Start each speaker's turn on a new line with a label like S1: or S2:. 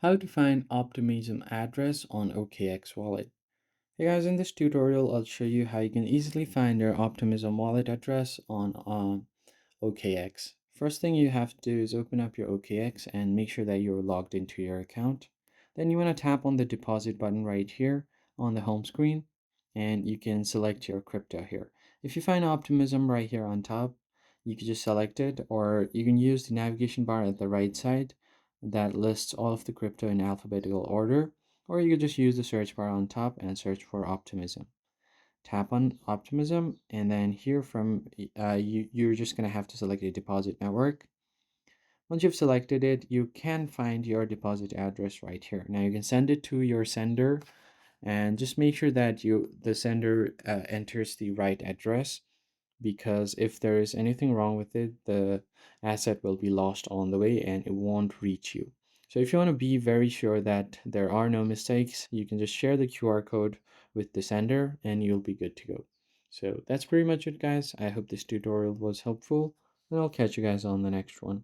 S1: How to find Optimism address on OKX Wallet. Hey guys, in this tutorial, I'll show you how you can easily find your Optimism wallet address on OKX. First thing you have to do is open up your OKX and make sure that you're logged into your account. Then you want to tap on the deposit button right here on the home screen, and you can select your crypto here. If you find Optimism right here on top, you can just select it, or you can use the navigation bar at the right side that lists all of the crypto in alphabetical order, or you could just use the search bar on top and search for Optimism. Tap on Optimism, and then here from you're just going to have to select a deposit network. Once you've selected it, you can find your deposit address right here. Now you can send it to your sender, and just make sure that the sender enters the right address, because if there is anything wrong with it, the asset will be lost on the way and it won't reach you. So if you want to be very sure that there are no mistakes, you can just share the QR code with the sender and you'll be good to go. So that's pretty much it, guys. I hope this tutorial was helpful, and I'll catch you guys on the next one.